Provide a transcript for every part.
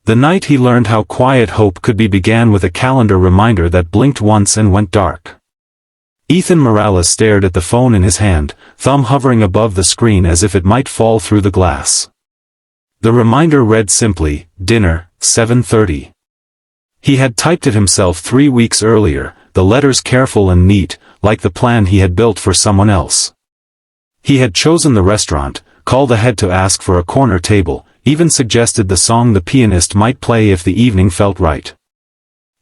The night he learned how quiet hope could be began with a calendar reminder that blinked once and went dark. Ethan Morales stared at the phone in his hand, thumb hovering above the screen as if it might fall through the glass. The reminder read simply, "Dinner, 7:30. He had typed it himself 3 weeks earlier, the letters careful and neat, like the plan he had built for someone else. He had chosen the restaurant, called ahead to ask for a corner table, even suggested the song the pianist might play if the evening felt right.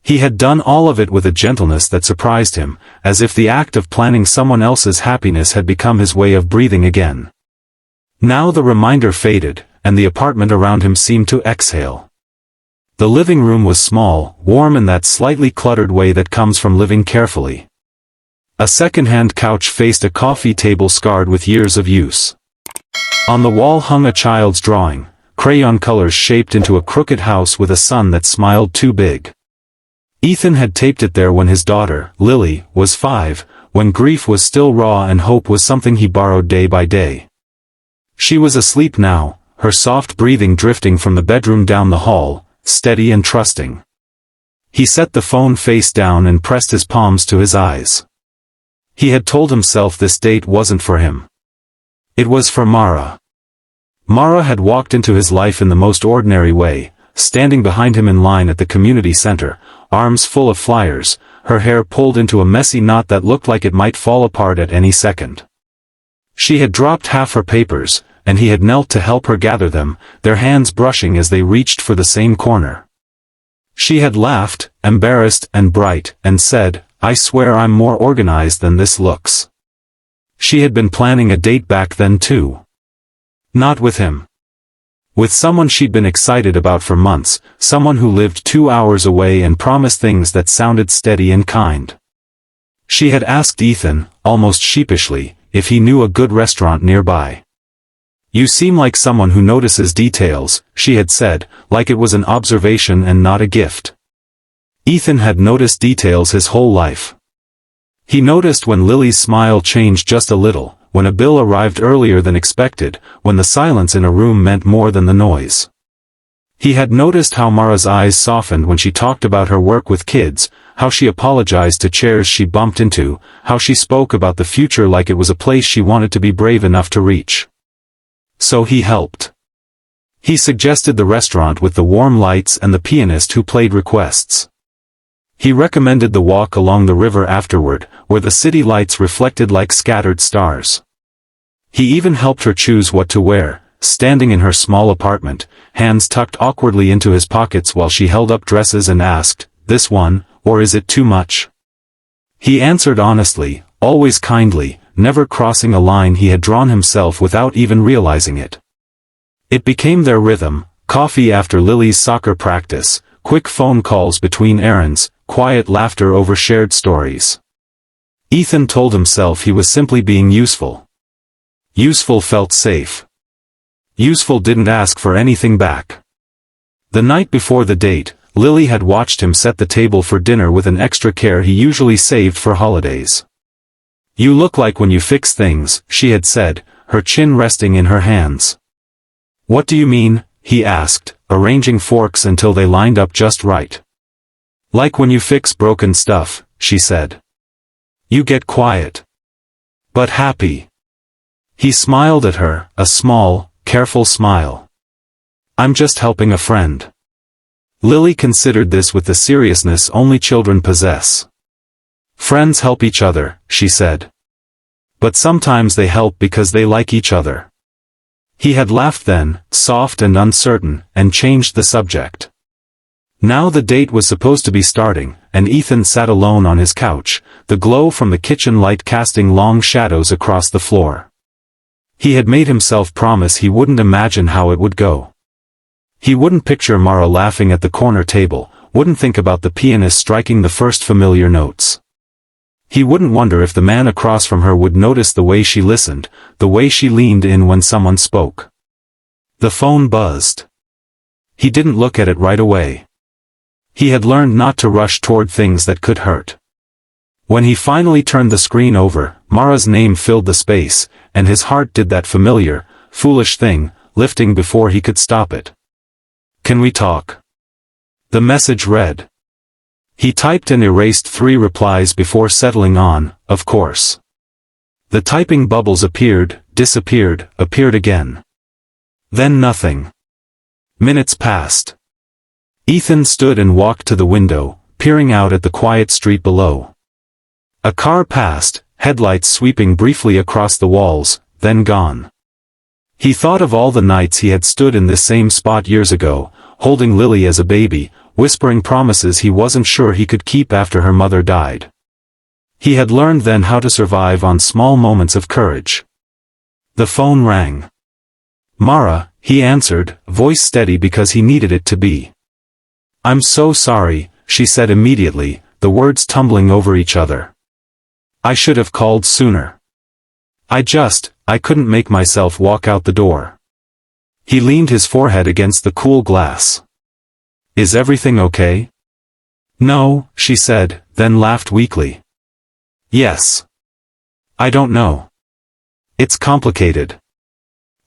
He had done all of it with a gentleness that surprised him, as if the act of planning someone else's happiness had become his way of breathing again. Now the reminder faded, and the apartment around him seemed to exhale. The living room was small, warm in that slightly cluttered way that comes from living carefully. A second-hand couch faced a coffee table scarred with years of use. On the wall hung a child's drawing, crayon colors shaped into a crooked house with a sun that smiled too big. Ethan had taped it there when his daughter, Lily, was 5, when grief was still raw and hope was something he borrowed day by day. She was asleep now, her soft breathing drifting from the bedroom down the hall, steady and trusting. He set the phone face down and pressed his palms to his eyes. He had told himself this date wasn't for him. It was for Mara. Mara had walked into his life in the most ordinary way, standing behind him in line at the community center, arms full of flyers, her hair pulled into a messy knot that looked like it might fall apart at any second. She had dropped half her papers, and he had knelt to help her gather them, their hands brushing as they reached for the same corner. She had laughed, embarrassed and bright, and said, "I swear I'm more organized than this looks." She had been planning a date back then too. Not with him. With someone she'd been excited about for months, someone who lived 2 hours away and promised things that sounded steady and kind. She had asked Ethan, almost sheepishly, if he knew a good restaurant nearby. "You seem like someone who notices details," she had said, like it was an observation and not a gift. Ethan had noticed details his whole life. He noticed when Lily's smile changed just a little, when a bill arrived earlier than expected, when the silence in a room meant more than the noise. He had noticed how Mara's eyes softened when she talked about her work with kids, how she apologized to chairs she bumped into, how she spoke about the future like it was a place she wanted to be brave enough to reach. So he helped. He suggested the restaurant with the warm lights and the pianist who played requests. He recommended the walk along the river afterward, where the city lights reflected like scattered stars. He even helped her choose what to wear, standing in her small apartment, hands tucked awkwardly into his pockets while she held up dresses and asked, "This one, or is it too much?" He answered honestly, always kindly, never crossing a line he had drawn himself without even realizing it. It became their rhythm, coffee after Lily's soccer practice, quick phone calls between errands, quiet laughter over shared stories. Ethan told himself he was simply being useful. Useful felt safe. Useful didn't ask for anything back. The night before the date, Lily had watched him set the table for dinner with an extra care he usually saved for holidays. "You look like when you fix things," she had said, her chin resting in her hands. "What do you mean?" he asked, arranging forks until they lined up just right. "Like when you fix broken stuff," she said. "You get quiet. But happy." He smiled at her, a small, careful smile. "I'm just helping a friend." Lily considered this with the seriousness only children possess. "Friends help each other," she said. "But sometimes they help because they like each other." He had laughed then, soft and uncertain, and changed the subject. Now the date was supposed to be starting, and Ethan sat alone on his couch, the glow from the kitchen light casting long shadows across the floor. He had made himself promise he wouldn't imagine how it would go. He wouldn't picture Mara laughing at the corner table, wouldn't think about the pianist striking the first familiar notes. He wouldn't wonder if the man across from her would notice the way she listened, the way she leaned in when someone spoke. The phone buzzed. He didn't look at it right away. He had learned not to rush toward things that could hurt. When he finally turned the screen over, Mara's name filled the space, and his heart did that familiar, foolish thing, lifting before he could stop it. "Can we talk?" The message read. He typed and erased 3 replies before settling on, of course. The typing bubbles appeared, disappeared, appeared again. Then nothing. Minutes passed. Ethan stood and walked to the window, peering out at the quiet street below. A car passed, headlights sweeping briefly across the walls, then gone. He thought of all the nights he had stood in this same spot years ago, holding Lily as a baby, whispering promises he wasn't sure he could keep after her mother died. He had learned then how to survive on small moments of courage. The phone rang. Mara, he answered, voice steady because he needed it to be. I'm so sorry, she said immediately, the words tumbling over each other. I should have called sooner. I couldn't make myself walk out the door. He leaned his forehead against the cool glass. Is everything okay? No, she said, then laughed weakly. Yes. I don't know. It's complicated.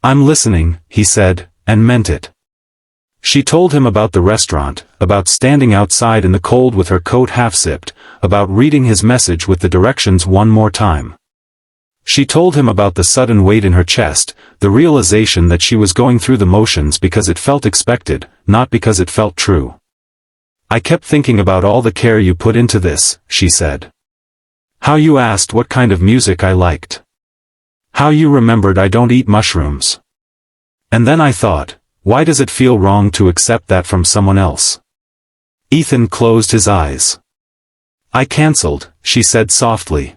I'm listening, he said, and meant it. She told him about the restaurant, about standing outside in the cold with her coat half-zipped, about reading his message with the directions one more time. She told him about the sudden weight in her chest, the realization that she was going through the motions because it felt expected, not because it felt true. I kept thinking about all the care you put into this, she said. How you asked what kind of music I liked. How you remembered I don't eat mushrooms. And then I thought, why does it feel wrong to accept that from someone else? Ethan closed his eyes. I canceled, she said softly.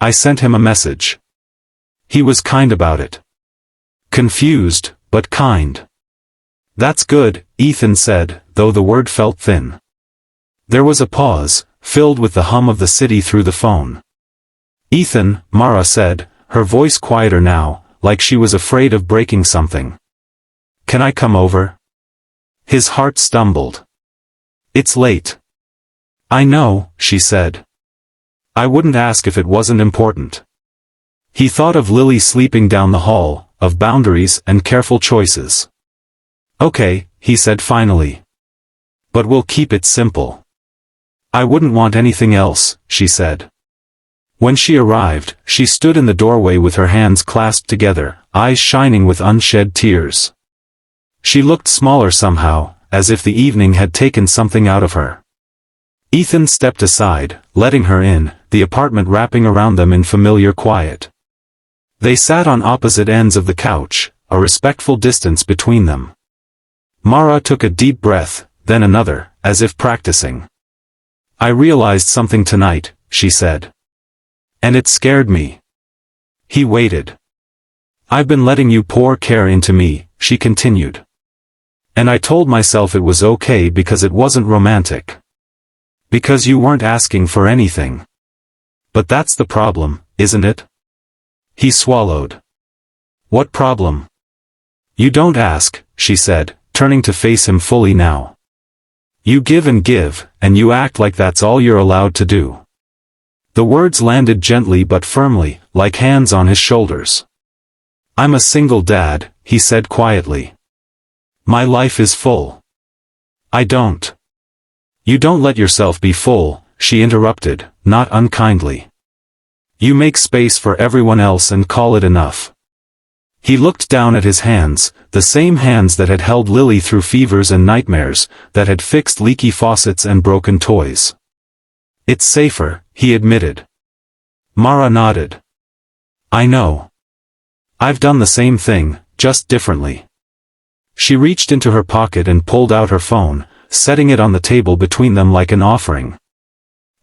I sent him a message. He was kind about it. Confused, but kind. That's good, Ethan said, though the word felt thin. There was a pause, filled with the hum of the city through the phone. Ethan, Mara said, her voice quieter now, like she was afraid of breaking something. Can I come over? His heart stumbled. It's late. I know, she said. I wouldn't ask if it wasn't important. He thought of Lily sleeping down the hall, of boundaries and careful choices. Okay, he said finally. But we'll keep it simple. I wouldn't want anything else, she said. When she arrived, she stood in the doorway with her hands clasped together, eyes shining with unshed tears. She looked smaller somehow, as if the evening had taken something out of her. Ethan stepped aside, letting her in, the apartment wrapping around them in familiar quiet. They sat on opposite ends of the couch, a respectful distance between them. Mara took a deep breath, then another, as if practicing. I realized something tonight, she said. And it scared me. He waited. I've been letting you pour care into me, she continued. And I told myself it was okay because it wasn't romantic. Because you weren't asking for anything. But that's the problem, isn't it? He swallowed. What problem? You don't ask, she said, turning to face him fully now. You give, and you act like that's all you're allowed to do. The words landed gently but firmly, like hands on his shoulders. I'm a single dad, he said quietly. My life is full. I don't. You don't let yourself be full, she interrupted, not unkindly. You make space for everyone else and call it enough. He looked down at his hands, the same hands that had held Lily through fevers and nightmares, that had fixed leaky faucets and broken toys. It's safer, he admitted. Mara nodded. I know. I've done the same thing, just differently. She reached into her pocket and pulled out her phone, setting it on the table between them like an offering.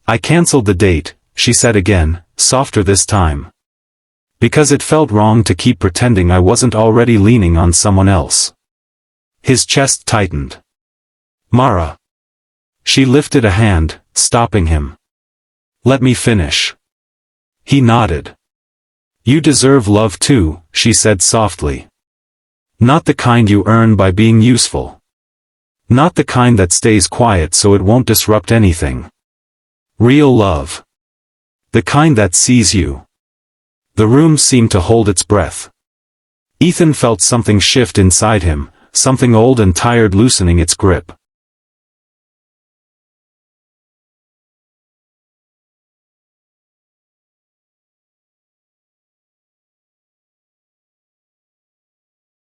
I canceled the date, she said again, softer this time. Because it felt wrong to keep pretending I wasn't already leaning on someone else. His chest tightened. Mara. She lifted a hand, stopping him. Let me finish. He nodded. You deserve love too, she said softly. Not the kind you earn by being useful. Not the kind that stays quiet so it won't disrupt anything. Real love. The kind that sees you. The room seemed to hold its breath. Ethan felt something shift inside him, something old and tired loosening its grip.